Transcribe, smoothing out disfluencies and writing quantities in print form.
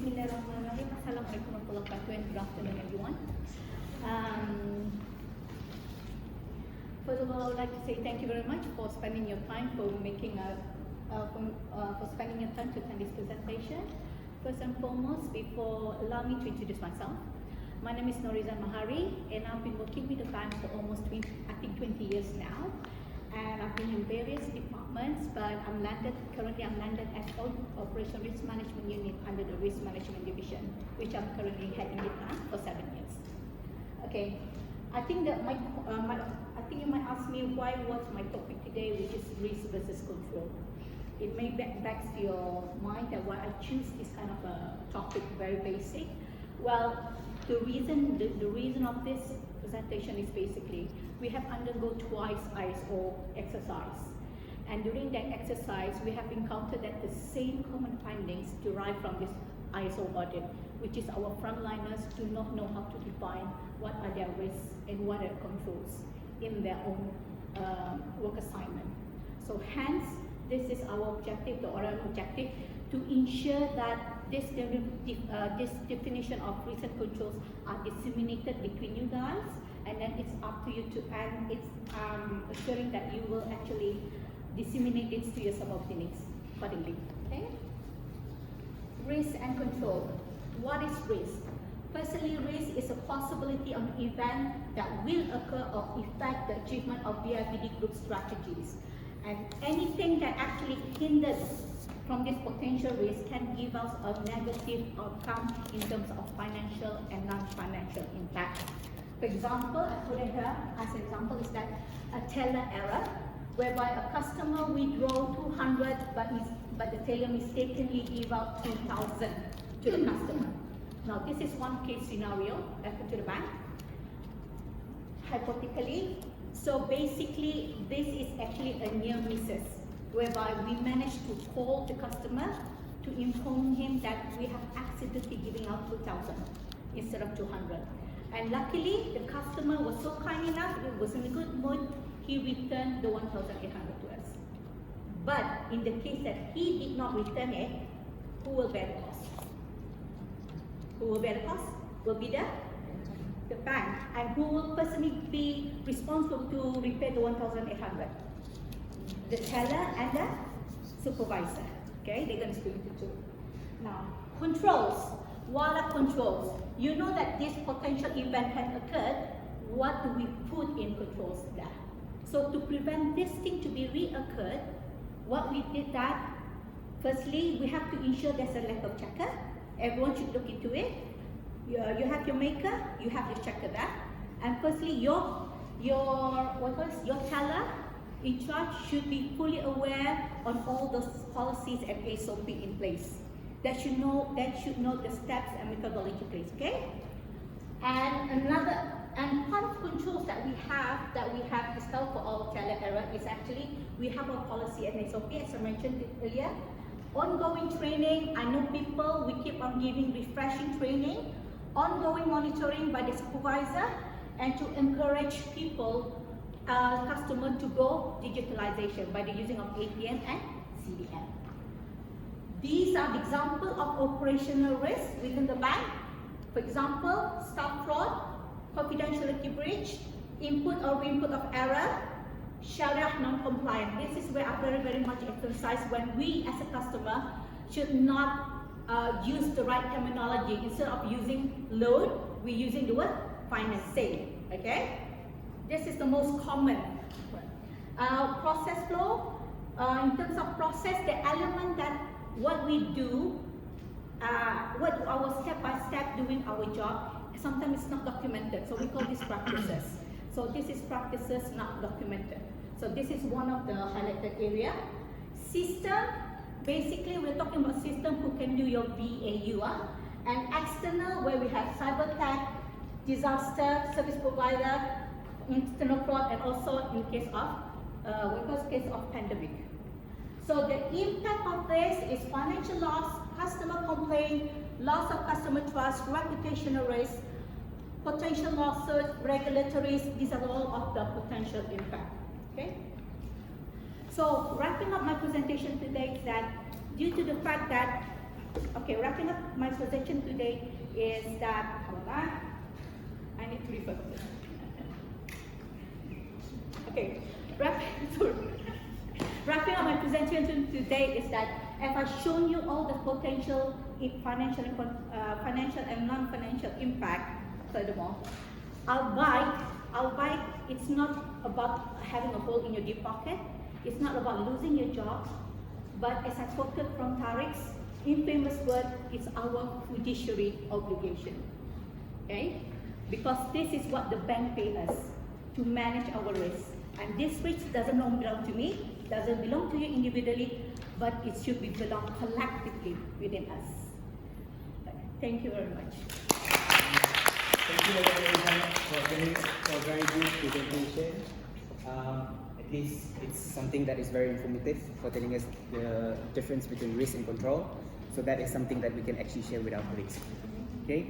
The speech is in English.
Bismillahirrahmanirrahim. Assalamualaikum warahmatullahi wabarakatuh and good afternoon everyone. First of all, I would like to say thank you very much for spending your time for spending your time to attend this presentation. First and foremost, allow me to introduce myself. My name is NORIZAN and I've been working with the bank for almost 20 years now. And I've been in various departments, but currently I'm landed as Operation Risk Management Unit under the Risk Management Division, which I'm currently heading it for 7 years. Okay, I think that I think you might ask me what's my topic today, which is risk versus control. It may back to your mind that why I choose this kind of a topic, very basic. Well, the reason of this presentation is basically we have undergone twice ISO exercise, and during that exercise we have encountered that the same common findings derived from this ISO audit, which is our frontliners do not know how to define what are their risks and what are controls in their own work assignment. So hence this is our objective, the oral objective, to ensure that this definition of risk and controls are disseminated between you guys, and then it's up to you and it's assuring that you will actually disseminate it to your subordinates accordingly. Okay? Risk and control. What is risk? Firstly, risk is a possibility of an event that will occur or affect the achievement of BIPD group strategies. And anything that actually hinders from this potential risk can give us a negative outcome in terms of financial and non-financial impact. For example, I put it here as an example is that a teller error, whereby a customer withdraw 200 but the teller mistakenly give out 2,000 to the customer. Now this is one case scenario happened to the bank, hypothetically. So basically this is actually a near misses, whereby we managed to call the customer to inform him that we have accidentally giving out 2,000 instead of 200. And luckily, the customer was so kind enough, he was in a good mood, he returned the 1,800 to us. But in the case that he did not return it, who will bear the cost? Who will bear the cost? Will be the bank. And who will personally be responsible to repay the 1,800? The teller and the supervisor. Okay, they're going to split the two. Now, controls. What are controls? You know that this potential event can occur. What do we put in controls there? So to prevent this thing to be reoccurred, what we did that, firstly, we have to ensure there's a lack of checker. Everyone should look into it. You have your maker, you have your checker there. And firstly, your teller in charge should be fully aware on all those policies and SOP in place. That should know the steps and methodology place, okay? And part of controls that we have as well for our teller error is actually we have a policy and SOP, as I mentioned earlier. Ongoing training. I know people, we keep on giving refreshing training, ongoing monitoring by the supervisor, and to encourage people, customer to go digitalization by the using of ATM and CDM. These are the example of operational risk within the bank. For example, staff fraud, confidentiality breach, input or re-input of error, Sharia non-compliant. This is where I very much emphasize when we as a customer should not use the right terminology. Instead of using loan, we're using the word finance sale. Okay? This is the most common. Process flow. In terms of process, the element that what we do, what our step-by-step doing our job, sometimes it's not documented. So we call this practices. So this is practices not documented. So this is one of the highlighted area. System, basically we're talking about system who can do your BAU. And external, where we have cyber attack, disaster, service provider, internal fraud, and also in case of pandemic. So the impact of this is financial loss, customer complaint, loss of customer trust, reputational risk, potential losses, regulatory risk. These are all of the potential impact. Okay. So wrapping up my presentation today is that due to the fact that Okay, wrapping up my presentation today is that, hold on, I need to refer. Okay, wrapping up my presentation today is that if I've shown you all the potential financial and non-financial impact, furthermore, albeit it's not about having a hole in your deep pocket, it's not about losing your job, but as I quoted from Tariq's infamous word, it's our fiduciary obligation. Okay? Because this is what the bank pays us to manage our risk. And this risk doesn't belong to me, doesn't belong to you individually, but it should belong collectively within us. Thank you very much. Thank you very much for a very good presentation. At least it's something that is very informative for telling us the difference between risk and control. So that is something that we can actually share with our colleagues. Okay.